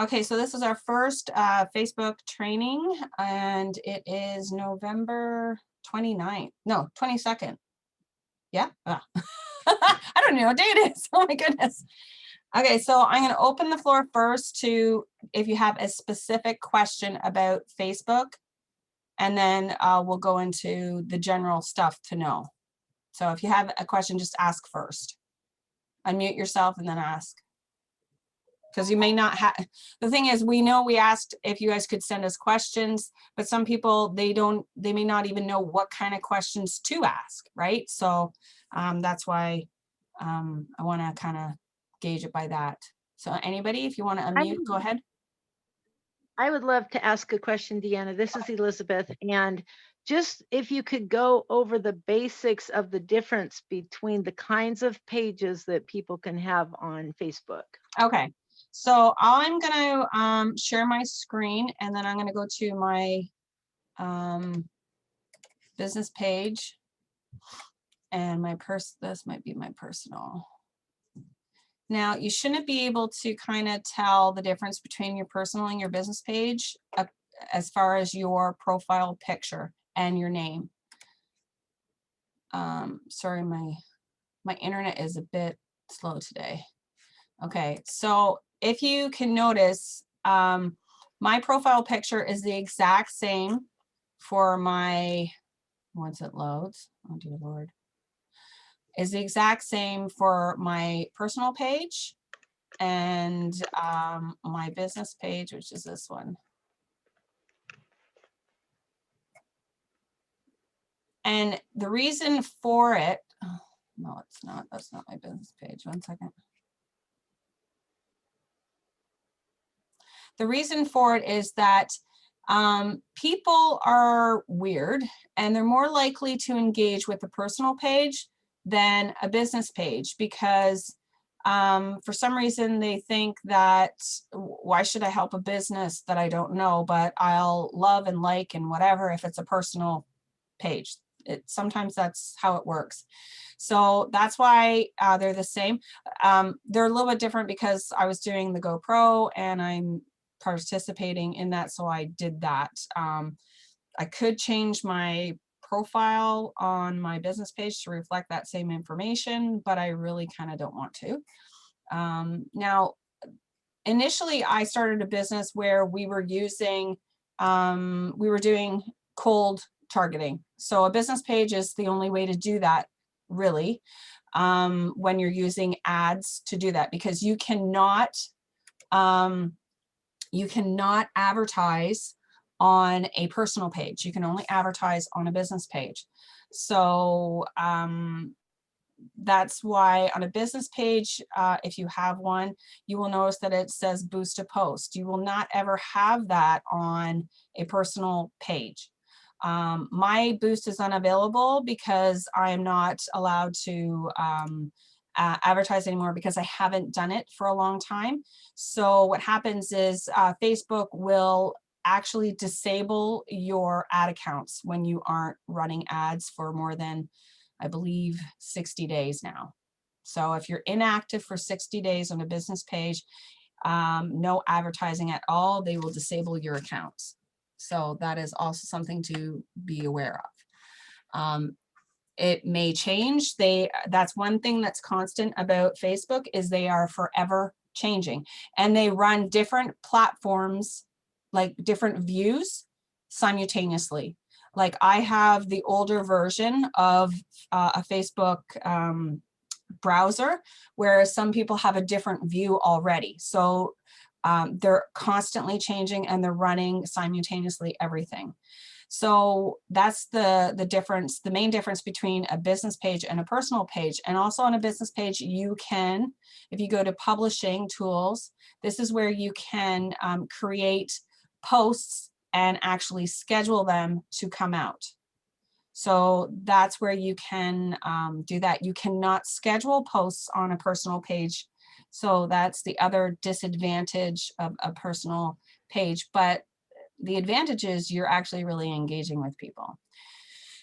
Okay, so this is our first Facebook training, and it is November 29th. No, 22nd. Yeah. I don't know what day it is. Oh my goodness. Okay, so I'm going to open the floor first to if you have a specific question about Facebook, and then we'll go into the general stuff to know. So if you have a question, just ask first. Unmute yourself and then ask. Because you may not have, the thing is, we know we asked if you guys could send us questions, but some people, they may not even know what kind of questions to ask, right? So that's why I want to kind of gauge it by that. So anybody, if you want to unmute, go ahead. I would love to ask a question, Deanna. This is Elizabeth. And just if you could go over the basics of the difference between the kinds of pages that people can have on Facebook. Okay, so I'm going to share my screen, and then I'm going to go to my business page, and this might be my personal. Now, you shouldn't be able to kind of tell the difference between your personal and your business page as far as your profile picture and your name. Sorry, my internet is a bit slow today. Okay, so if you can notice, my profile picture is the exact same for my, once it loads, oh dear Lord, is the exact same for my personal page and my business page, which is this one. And the reason for it, oh, no, it's not, that's not my business page. One second. The reason for it is that people are weird, and they're more likely to engage with a personal page than a business page, because for some reason they think that, why should I help a business that I don't know, but I'll love and like and whatever if it's a personal page. Sometimes that's how it works. So that's why they're the same. They're a little bit different because I was doing the GoPro and I'm participating in that, so I did that. I could change my profile on my business page to reflect that same information, but I really kind of don't want to. Now, initially I started a business where we were using, we were doing cold targeting. So a business page is the only way to do that, really, when you're using ads to do that, because you cannot advertise on a personal page. You can only advertise on a business page. So that's why on a business page, if you have one, you will notice that it says boost a post. You will not ever have that on a personal page. My boost is unavailable because I am not allowed to advertise anymore, because I haven't done it for a long time. So what happens is Facebook will actually disable your ad accounts when you aren't running ads for more than, I believe, 60 days now. So if you're inactive for 60 days on a business page, no advertising at all, they will disable your accounts. So that is also something to be aware of. It may change. That's one thing that's constant about Facebook, is they are forever changing, and they run different platforms, like different views simultaneously. Like I have the older version of a Facebook browser, whereas some people have a different view already. So they're constantly changing, and they're running simultaneously everything. So that's the difference, the main difference between a business page and a personal page. And also on a business page, you can, if you go to publishing tools, this is where you can create posts and actually schedule them to come out. So that's where you can do that. You cannot schedule posts on a personal page. So that's the other disadvantage of a personal page. But the advantage is you're actually really engaging with people.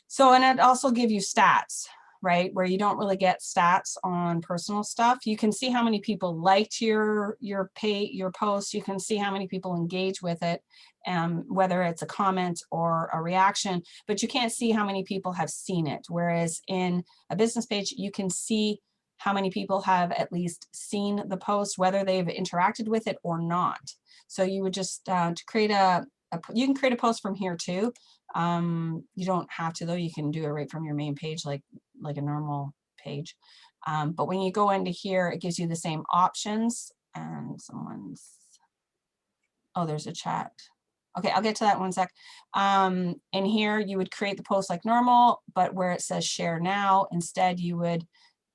So, and it also gives you stats. right? Where you don't really get stats on personal stuff. You can see how many people liked your post. You can see how many people engage with it, whether it's a comment or a reaction, but you can't see how many people have seen it. Whereas in a business page, you can see how many people have at least seen the post, whether they've interacted with it or not. So you would just to create you can create a post from here too. You don't have to though. You can do it right from your main page, like a normal page. But when you go into here, it gives you the same options. And oh, there's a chat. Okay, I'll get to that one sec. In here, you would create the post like normal, but where it says share now, instead you would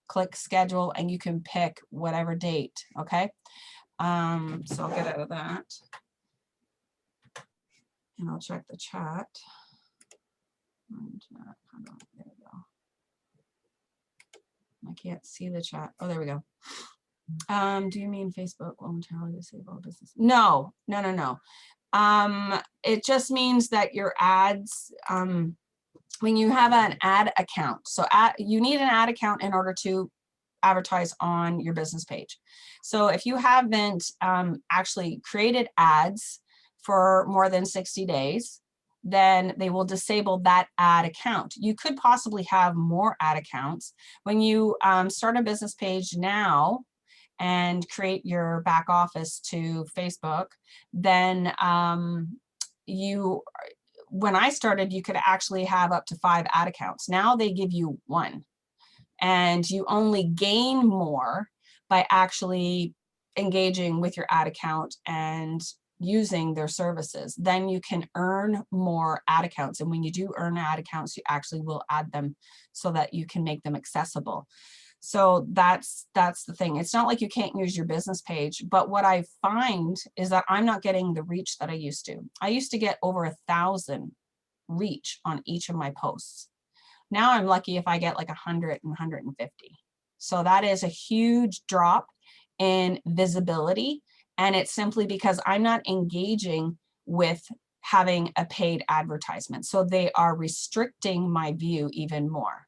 click schedule and you can pick whatever date, okay? So I'll get out of that. And I'll check the chat. And, there we go. I can't see the chat. Oh, there we go. Do you mean Facebook will momentarily disable business? No. It just means that your ads, when you have an ad account, so you need an ad account in order to advertise on your business page. So if you haven't actually created ads for more than 60 days, then they will disable that ad account. You could possibly have more ad accounts. When you start a business page now and create your back office to Facebook, then when I started, you could actually have up to 5 ad accounts. Now they give you 1. And you only gain more by actually engaging with your ad account and using their services. Then you can earn more ad accounts. And when you do earn ad accounts, you actually will add them so that you can make them accessible. So that's the thing. It's not like you can't use your business page, but what I find is that I'm not getting the reach that I used to. I used to get over 1,000 reach on each of my posts. Now I'm lucky if I get like 100 and 150. So that is a huge drop in visibility. And it's simply because I'm not engaging with having a paid advertisement. So they are restricting my view even more.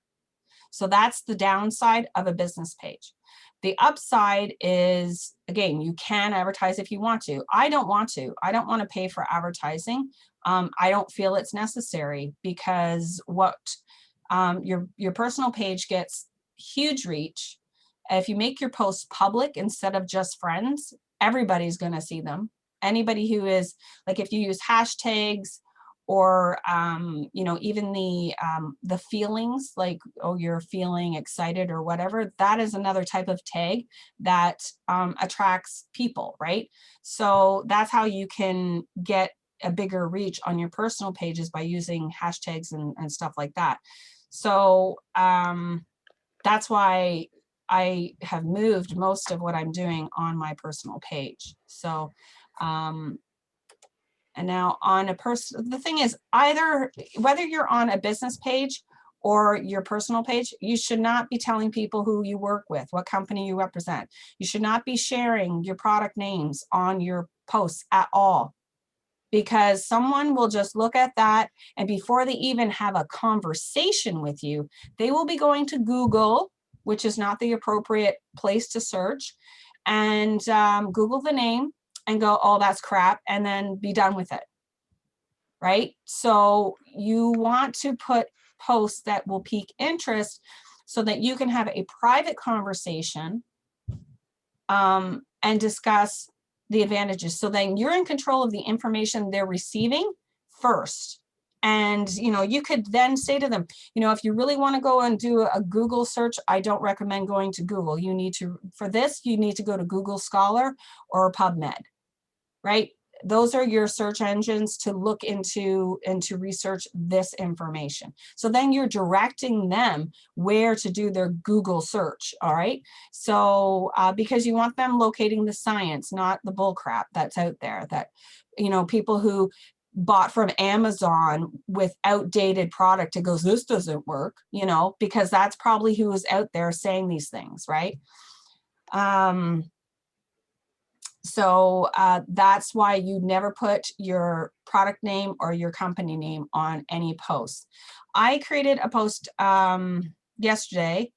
So that's the downside of a business page. The upside is, again, you can advertise if you want to. I don't want to. I don't want to pay for advertising. I don't feel it's necessary because your personal page gets huge reach. If you make your posts public instead of just friends, everybody's going to see them. Anybody who is, like, if you use hashtags or even the feelings, like, oh, you're feeling excited or whatever, that is another type of tag that attracts people, right? So that's how you can get a bigger reach on your personal pages, by using hashtags and stuff like that. So that's why I have moved most of what I'm doing on my personal page. So, and now on the thing is, whether you're on a business page or your personal page, you should not be telling people who you work with, what company you represent. You should not be sharing your product names on your posts at all, because someone will just look at that, and before they even have a conversation with you, they will be going to Google, which is not the appropriate place to search, and Google the name and go, oh, that's crap, and then be done with it, right? So you want to put posts that will pique interest so that you can have a private conversation and discuss the advantages. So then you're in control of the information they're receiving first. And, you could then say to them, if you really want to go and do a Google search, I don't recommend going to Google. For this, you need to go to Google Scholar or PubMed, right? Those are your search engines to look into and to research this information. So then you're directing them where to do their Google search, all right? So because you want them locating the science, not the bull crap that's out there, that, people who bought from Amazon with outdated product, it goes, this doesn't work, because that's probably who is out there saying these things, right? So that's why you never put your product name or your company name on any post. I created a post yesterday,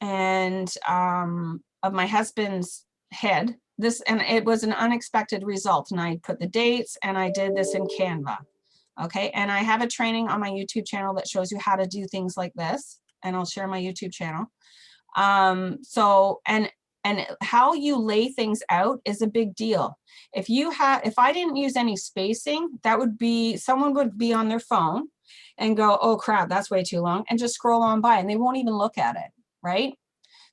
and of my husband's head. This, and it was an unexpected result. And I put the dates, and I did this in Canva. Okay, and I have a training on my YouTube channel that shows you how to do things like this, and I'll share my YouTube channel. So, and how you lay things out is a big deal. If I didn't use any spacing, that would be, someone would be on their phone and go, oh crap, that's way too long, and just scroll on by, and they won't even look at it, right?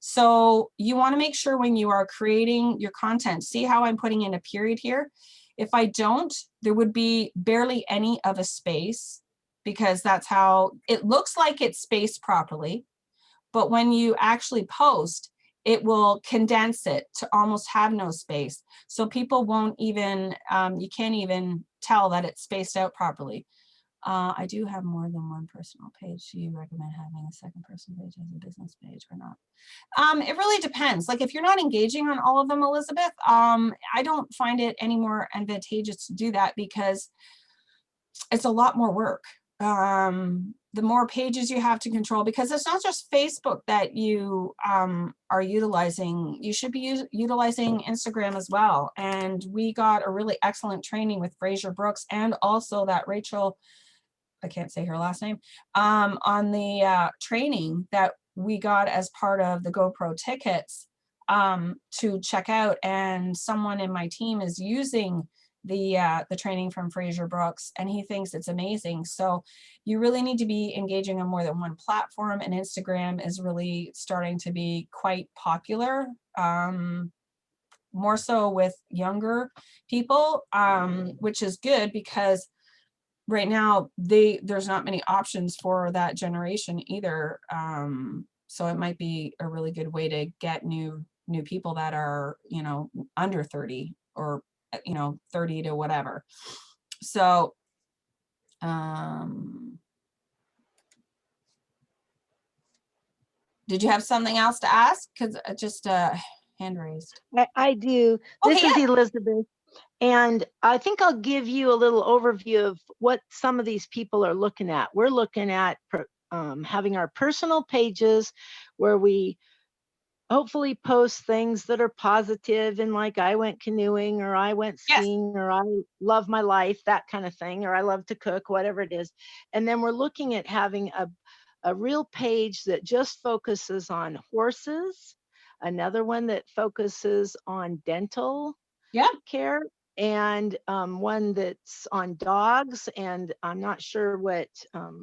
So you want to make sure when you are creating your content, see how I'm putting in a period here. If I don't, there would be barely any of a space, because that's how it looks like it's spaced properly. But when you actually post, it will condense it to almost have no space. So people won't even, you can't even tell that it's spaced out properly. I do have more than one personal page. Do you recommend having a second personal page as a business page or not? It really depends. Like if you're not engaging on all of them, Elizabeth, I don't find it any more advantageous to do that, because it's a lot more work. The more pages you have to control, because it's not just Facebook that you are utilizing. You should be utilizing Instagram as well. And we got a really excellent training with Fraser Brooks, and also that Rachel, I can't say her last name, on the training that we got as part of the GoPro tickets to check out. And someone in my team is using the training from Fraser Brooks, and he thinks it's amazing. So you really need to be engaging on more than one platform, and Instagram is really starting to be quite popular, more so with younger people, which is good, because right now there's not many options for that generation either. So it might be a really good way to get new people that are, you know, under 30, or, you know, 30 to whatever. So did you have something else to ask? Because just hand raised. I do. Okay, This is yeah. Elizabeth. And I think I'll give you a little overview of what some of these people are looking at. We're looking at having our personal pages where we hopefully post things that are positive, and like I went canoeing, or I went Yes. skiing, or I love my life, that kind of thing, or I love to cook, whatever it is. And then we're looking at having a real page that just focuses on horses, another one that focuses on dental Yeah. care, and one that's on dogs, and I'm not sure what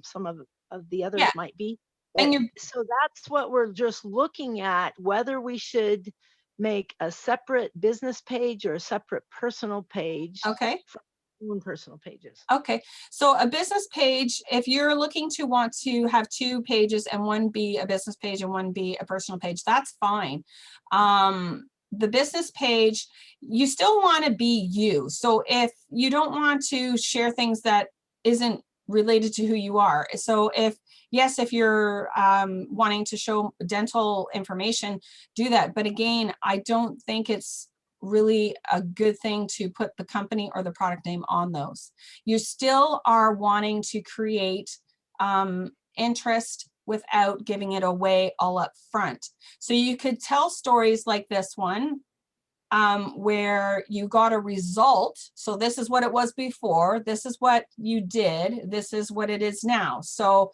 some of the Yeah. others might be. And But you're so that's what we're just looking at, whether we should make a separate business page or a separate personal page okay. from our own personal pages. Okay, so a business page, if you're looking to want to have two pages and one be a business page and one be a personal page, that's fine. The business page, you still want to be you. So if you don't want to share things that isn't related to who you are. So yes, if you're wanting to show dental information, do that. But again, I don't think it's really a good thing to put the company or the product name on those. You still are wanting to create interest without giving it away all up front. So you could tell stories like this one, where you got a result. So this is what it was before, this is what you did, this is what it is now. So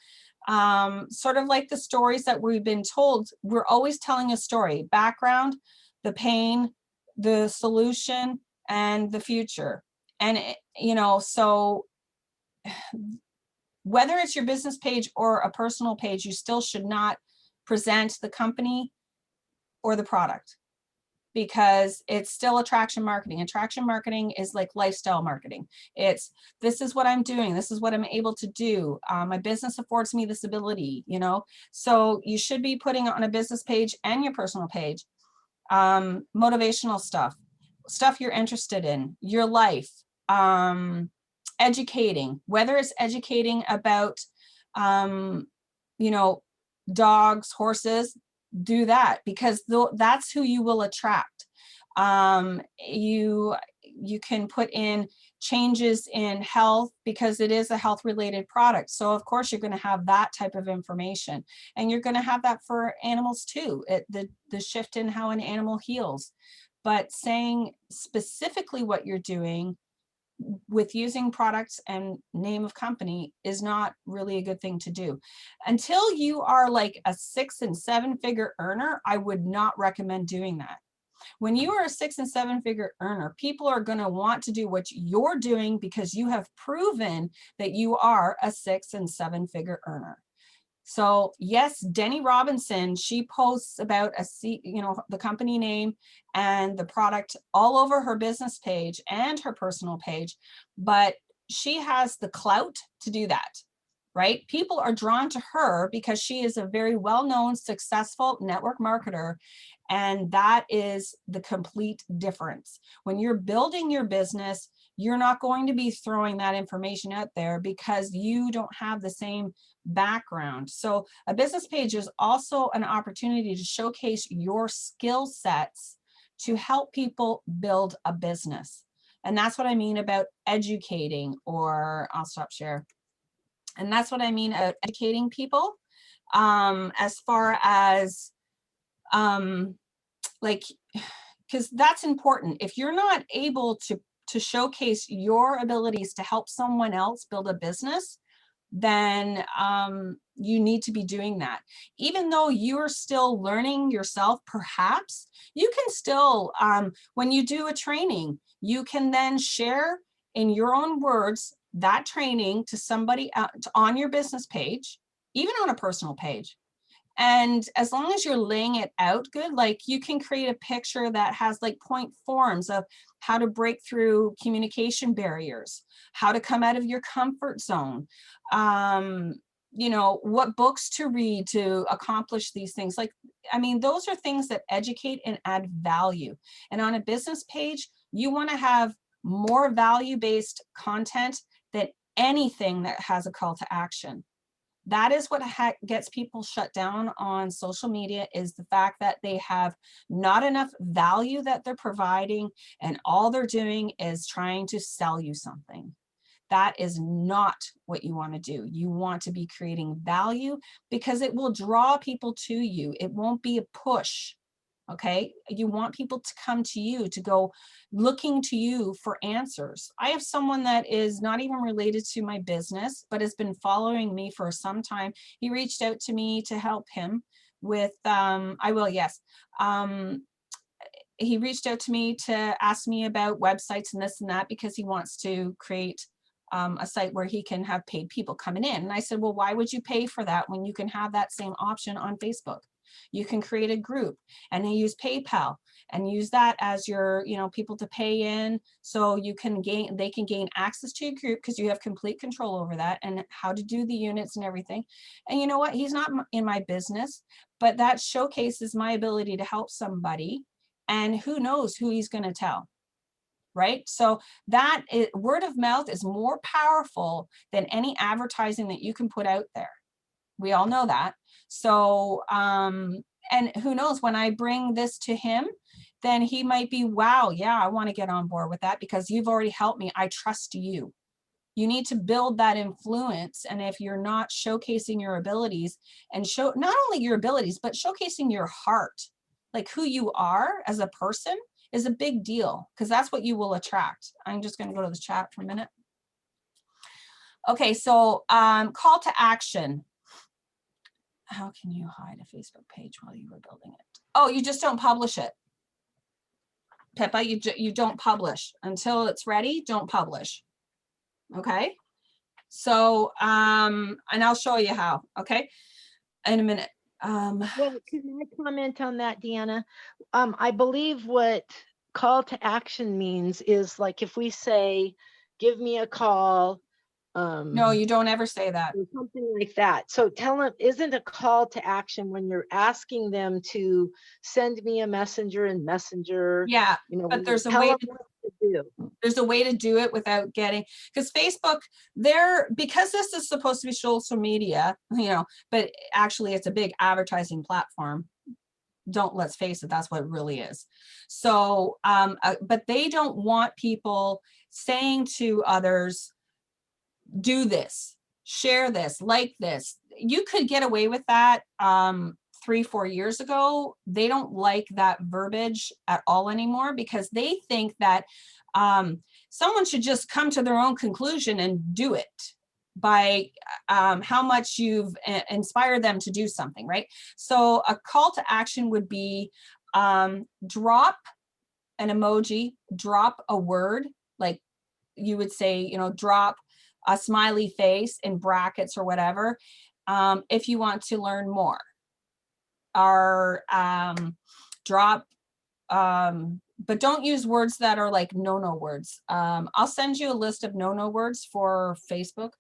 sort of like the stories that we've been told, we're always telling a story, background, the pain, the solution, and the future. And you know, so whether it's your business page or a personal page, you still should not present the company or the product, because it's still attraction marketing. Attraction marketing is like lifestyle marketing. It's, this is what I'm doing, this is what I'm able to do, my business affords me this ability, you know. So you should be putting on a business page and your personal page motivational stuff you're interested in, your life, educating, whether it's educating about you know, dogs, horses, do that, because that's who you will attract. You you can put in changes in health because it is a health related product. So of course you're going to have that type of information, and you're going to have that for animals too, the shift in how an animal heals. But saying specifically what you're doing with using products and name of company is not really a good thing to do. Until you are like a 6 and 7 figure earner, I would not recommend doing that. When you are a 6 and 7 figure earner, people are going to want to do what you're doing because you have proven that you are a 6 and 7 figure earner. So yes, Denny Robinson, she posts about the company name and the product all over her business page and her personal page, but she has the clout to do that, right? People are drawn to her because she is a very well-known, successful network marketer. And that is the complete difference. When you're building your business, you're not going to be throwing that information out there because you don't have the same background. So a business page is also an opportunity to showcase your skill sets to help people build a business. And that's what I mean about educating, or I'll stop share. And that's what I mean about educating people, as far as like, because that's important. If you're not able to showcase your abilities to help someone else build a business, then you need to be doing that. Even though you're still learning yourself, perhaps you can still, when you do a training, you can then share in your own words that training to somebody on your business page, even on a personal page. And as long as you're laying it out good, like you can create a picture that has like point forms of how to break through communication barriers, how to come out of your comfort zone, what books to read to accomplish these things. Like, I mean, those are things that educate and add value. And on a business page, you want to have more value-based content than anything that has a call to action. That is what gets people shut down on social media, is the fact that they have not enough value that they're providing, and all they're doing is trying to sell you something. That is not what you want to do. You want to be creating value because it will draw people to you. It won't be a push. Okay, you want people to come to you, to go looking to you for answers. I have someone that is not even related to my business, but has been following me for some time. He reached out to me to help him with, he reached out to me to ask me about websites and this and that, because he wants to create a site where he can have paid people coming in. And I said, well, why would you pay for that when you can have that same option on Facebook? You can create a group and then use PayPal and use that as your, people to pay in, so they can gain access to your group because you have complete control over that and how to do the units and everything. And you know what? He's not in my business, but that showcases my ability to help somebody, and who knows who he's going to tell. Right? So word of mouth is more powerful than any advertising that you can put out there. We all know that. So, and who knows, when I bring this to him, then he might be, wow, yeah, I want to get on board with that because you've already helped me. I trust you. You need to build that influence. And if you're not showcasing your abilities, and show not only your abilities, but showcasing your heart, like who you are as a person, is a big deal, because that's what you will attract. I'm just going to go to the chat for a minute. Okay, so call to action. How can you hide a Facebook page while you were building it? Oh, you just don't publish it. Pippa, you don't publish until it's ready. Don't publish. Okay. So, and I'll show you how. Okay. In a minute. Well, can I comment on that, Deanna? I believe what call to action means is, like, if we say, give me a call, no, you don't ever say that. or something like that. So tell them, isn't a call to action when you're asking them to send me a messenger and Messenger? Yeah, but there's a way to do. There's a way to do it without getting, because Facebook, because this is supposed to be social media, but actually it's a big advertising platform. let's face it, that's what it really is. So, but they don't want people saying to others, do this, share this, like this. You could get away with that 3-4 years ago. They don't like that verbiage at all anymore because they think that someone should just come to their own conclusion and do it by how much you've inspired them to do something, right? So a call to action would be drop an emoji, drop a word, like you would say, you know, drop a smiley face in brackets or whatever, if you want to learn more, or drop, but don't use words that are like no words. I'll send you a list of no words for Facebook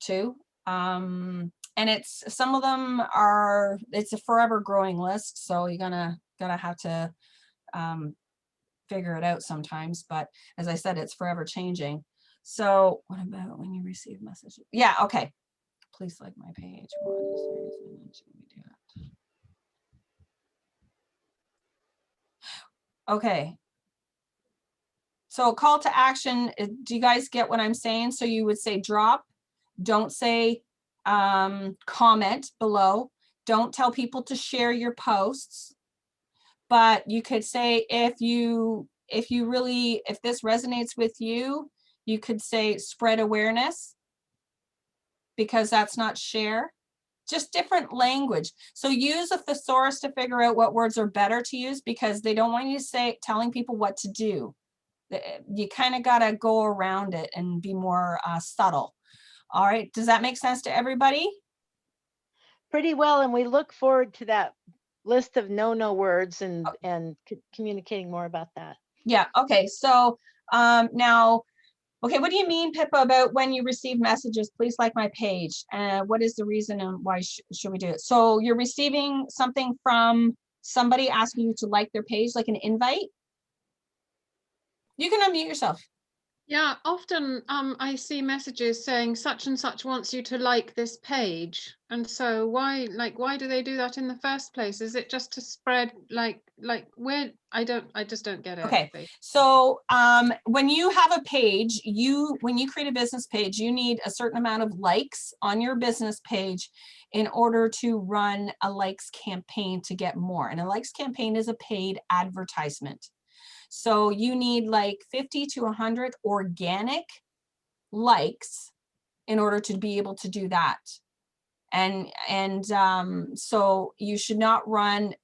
too. And it's, some of them are, it's a forever growing list. So you're gonna have to figure it out sometimes, but as I said, it's forever changing. So what about when you receive messages? Yeah, okay. Please like my page. What is the reason should we do that? Okay. So call to action, do you guys get what I'm saying? So you would say drop, don't say comment below, don't tell people to share your posts, but you could say if this resonates with you, you could say spread awareness, because that's not share. Just different language. So use a thesaurus to figure out what words are better to use, because they don't want you to say telling people what to do. You kind of got to go around it and be more subtle. All right, does that make sense to everybody? Pretty well, and we look forward to that list of no words and communicating more about that. Yeah, okay. So now, okay, what do you mean, Pippa, about when you receive messages, please like my page? What is the reason and why should we do it? So you're receiving something from somebody asking you to like their page, like an invite? You can unmute yourself. Yeah, often I see messages saying such and such wants you to like this page. And so why do they do that in the first place? Is it just to spread like where I just don't get it. Okay, basically. so when you have a page, when you create a business page, you need a certain amount of likes on your business page in order to run a likes campaign to get more. And a likes campaign is a paid advertisement. So you need like 50 to 100 organic likes in order to be able to do that. And so you should not run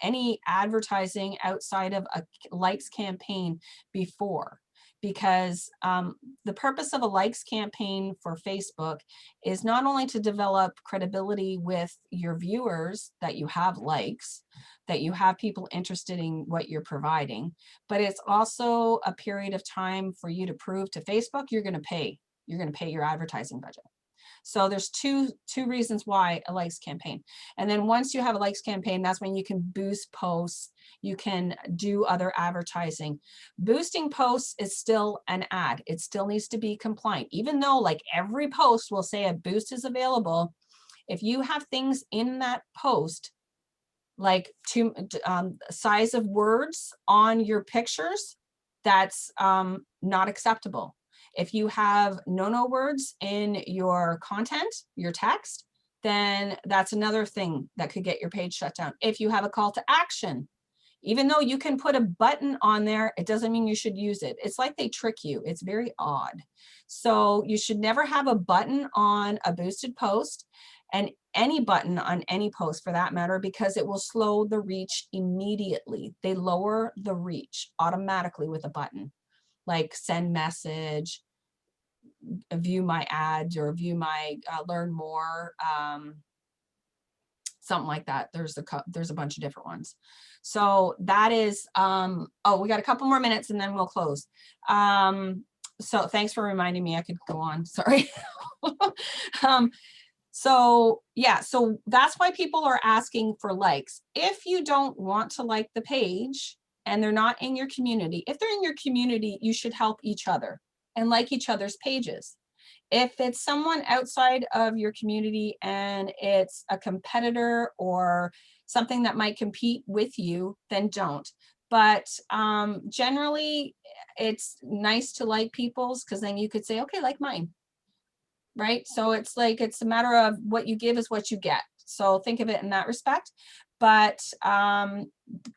any advertising outside of a likes campaign before, because the purpose of a likes campaign for Facebook is not only to develop credibility with your viewers, that you have likes, that you have people interested in what you're providing, but it's also a period of time for you to prove to Facebook you're going to pay your advertising budget. So there's two reasons why a likes campaign. And then once you have a likes campaign, that's when you can boost posts, you can do other advertising. Boosting posts is still an ad. It still needs to be compliant, even though like every post will say a boost is available. If you have things in that post, like size of words on your pictures, that's not acceptable. If you have no words in your content, your text, then that's another thing that could get your page shut down. If you have a call to action, even though you can put a button on there, it doesn't mean you should use it. It's like they trick you. It's very odd. So you should never have a button on a boosted post, and any button on any post for that matter, because it will slow the reach immediately. They lower the reach automatically with a button, like send message, view my ads, or view my learn more, something like that. There's a bunch of different ones. So that is, oh, we got a couple more minutes and then we'll close. So thanks for reminding me. I could go on, sorry. So yeah, so that's why people are asking for likes. If you don't want to like the page and they're not in your community, if they're in your community, you should help each other and like each other's pages. If it's someone outside of your community and it's a competitor or something that might compete with you, then don't. But generally, it's nice to like people's, because then you could say, okay, like mine, right? So it's like, it's a matter of what you give is what you get. So think of it in that respect. But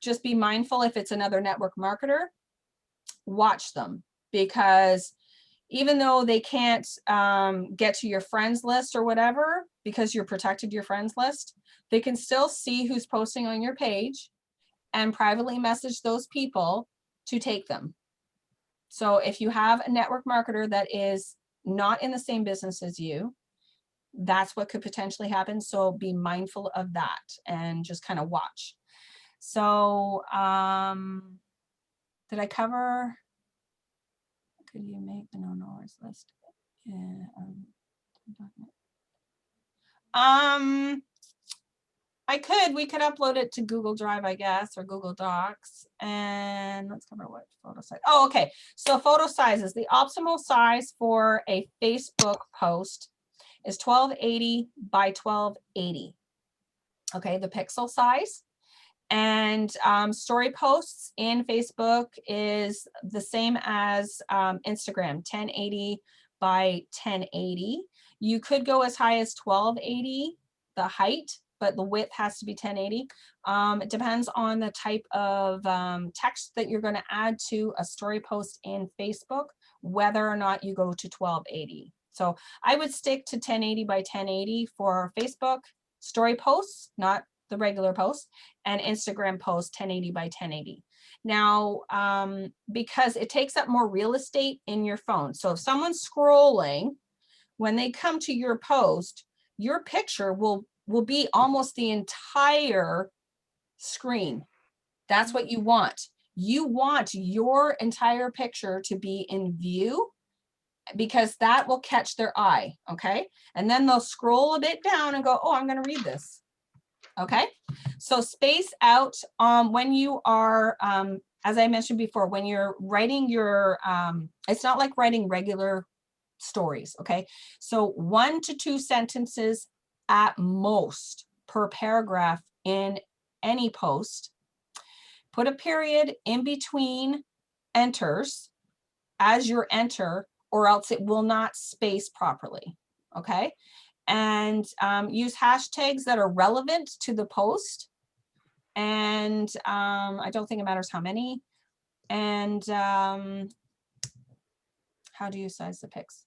just be mindful if it's another network marketer, watch them, because even though they can't get to your friends list or whatever, because you're protected your friends list, they can still see who's posting on your page and privately message those people to take them. So if you have a network marketer that is not in the same business as you, that's what could potentially happen. So be mindful of that and just kind of watch. So did I cover? Could you make the no-knowers list? Yeah, we could upload it to Google Drive, I guess, or Google Docs. And let's cover what photo size. Oh, okay. So photo sizes. The optimal size for a Facebook post is 1280 by 1280. Okay, the pixel size. And story posts in Facebook is the same as Instagram, 1080 by 1080. You could go as high as 1280, the height, but the width has to be 1080. It depends on the type of text that you're going to add to a story post in Facebook, whether or not you go to 1280. So I would stick to 1080 by 1080 for Facebook story posts, not the regular posts, and Instagram posts 1080 by 1080. Now, because it takes up more real estate in your phone. So if someone's scrolling, when they come to your post, your picture will be almost the entire screen. That's what you want. You want your entire picture to be in view, because that will catch their eye, okay? And then they'll scroll a bit down and go, oh, I'm going to read this. Okay, so space out when you are, as I mentioned before, when you're writing your, it's not like writing regular stories, okay? So 1 to 2 sentences at most per paragraph in any post. Put a period in between enters as your enter, or else it will not space properly, okay? And use hashtags that are relevant to the post. And I don't think it matters how many. And how do you size the pics?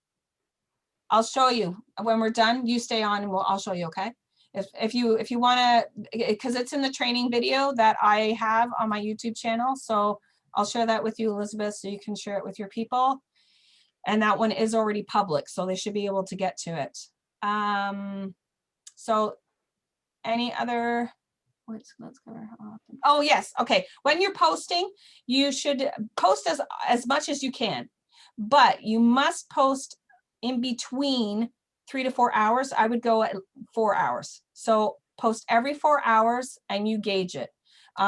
I'll show you when we're done. You stay on and I'll show you, okay? If you want to, because it's in the training video that I have on my YouTube channel. So I'll share that with you, Elizabeth, so you can share it with your people. And that one is already public, so they should be able to get to it. So any other, let's cover how often. Oh yes, okay. When you're posting, you should post as much as you can, but you must post in between 3 to 4 hours. I would go at 4 hours. So post every 4 hours and you gauge it.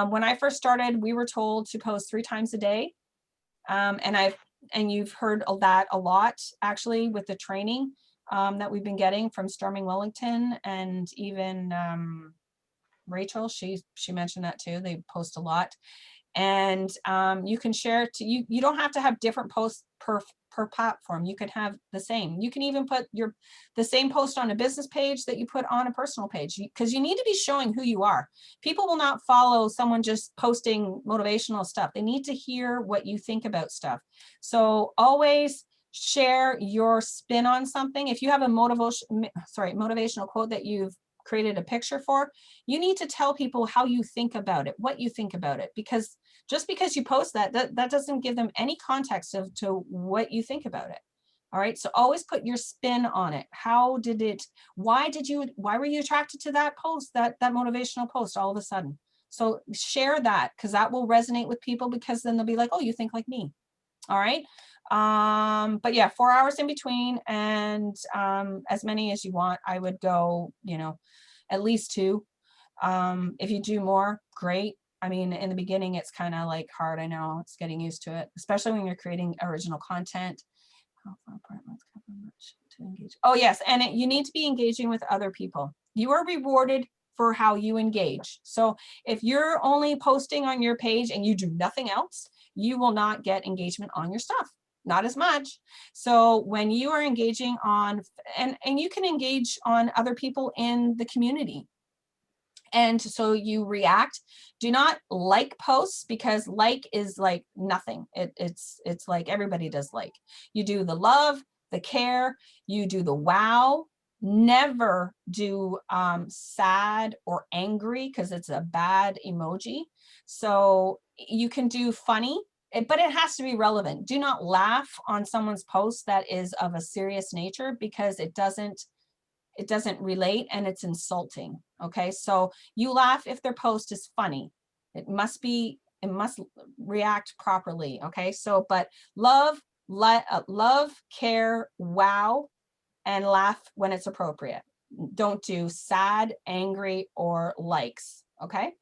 When I first started, we were told to post 3 times a day. And you've heard of that a lot actually with the training that we've been getting from Storming Wellington, and even Rachel, she mentioned that too. They post a lot, and you can share to you don't have to have different posts per platform. You can have the same. You can even put the same post on a business page that you put on a personal page, because you need to be showing who you are. People will not follow someone just posting motivational stuff. They need to hear what you think about stuff. So always share your spin on something. If you have a motivational quote that you've created a picture for, you need to tell people how you think about it, what you think about it, because just because you post that doesn't give them any context to what you think about it. All right, so always put your spin on it. Why were you attracted to that post, that motivational post all of a sudden? So share that, because that will resonate with people, because then they'll be like, oh, you think like me. All right. But yeah, 4 hours in between, and as many as you want. I would go, at least 2. If you do more, great. I mean, in the beginning, it's kind of like hard. I know, it's getting used to it, especially when you're creating original content. How far apart? Let's cover much to engage. Oh yes, and you need to be engaging with other people. You are rewarded for how you engage. So if you're only posting on your page and you do nothing else, you will not get engagement on your stuff, not as much. So when you are engaging on, and you can engage on other people in the community. And so you react. Do not like posts, because like is like nothing. It's like everybody does like. You do the love, the care, you do the wow. Never do sad or angry, because it's a bad emoji. So you can do funny, but it has to be relevant. Do not laugh on someone's post that is of a serious nature, because it doesn't relate and it's insulting. Okay, so you laugh if their post is funny. It must react properly. Okay, so but love, care, wow, and laugh when it's appropriate. Don't do sad, angry, or likes. Okay,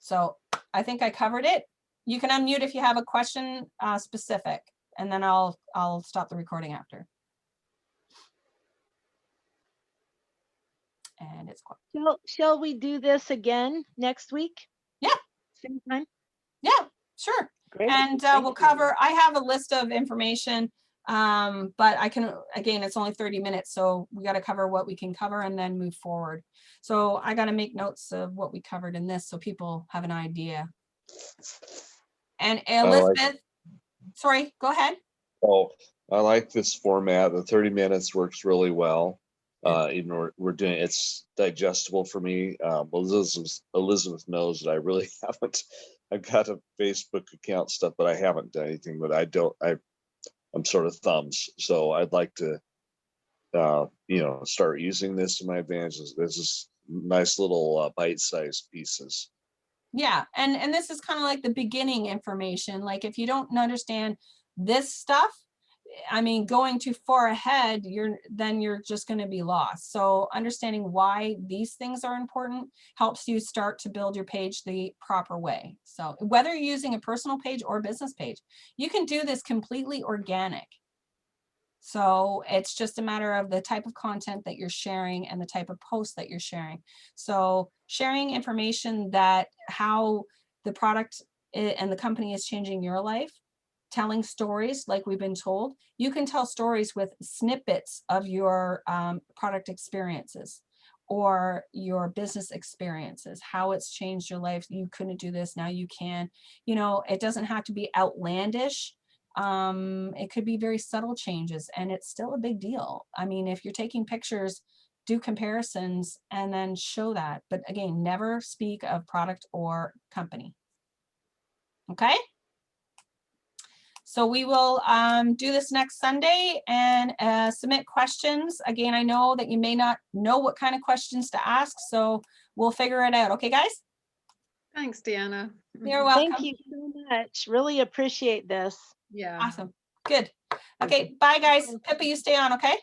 so I think I covered it. You can unmute if you have a question specific, and then I'll stop the recording after. And it's quiet. Shall we do this again next week? Yeah. Same time? Yeah, sure. Great. And we'll cover, I have a list of information, but I can, again, it's only 30 minutes, so we got to cover what we can cover and then move forward. So I got to make notes of what we covered in this so people have an idea. And Elizabeth, sorry, go ahead. Oh, I like this format. The 30 minutes works really well. Even we're doing, it's digestible for me. Elizabeth knows that I really haven't. I've got a Facebook account stuff, but I haven't done anything. But I'm sort of thumbs. So I'd like to, start using this to my advantage. This is nice little bite-sized pieces. Yeah, and this is kind of like the beginning information. Like if you don't understand this stuff, I mean, going too far ahead, then you're just going to be lost. So understanding why these things are important helps you start to build your page the proper way. So whether you're using a personal page or a business page, you can do this completely organic. So it's just a matter of the type of content that you're sharing and the type of post that you're sharing. So sharing information that how the product and the company is changing your life, telling stories like we've been told. You can tell stories with snippets of your product experiences or your business experiences, how it's changed your life. You couldn't do this, now you can. You know, it doesn't have to be outlandish. It could be very subtle changes, and it's still a big deal. I mean, if you're taking pictures, do comparisons and then show that. But again, never speak of product or company. Okay. So we will do this next Sunday and submit questions. Again, I know that you may not know what kind of questions to ask, so we'll figure it out. Okay, guys? Thanks, Deanna. You're welcome. Thank you so much. Really appreciate this. Yeah. Awesome. Good. Okay, bye, guys. Pippa, you stay on, okay?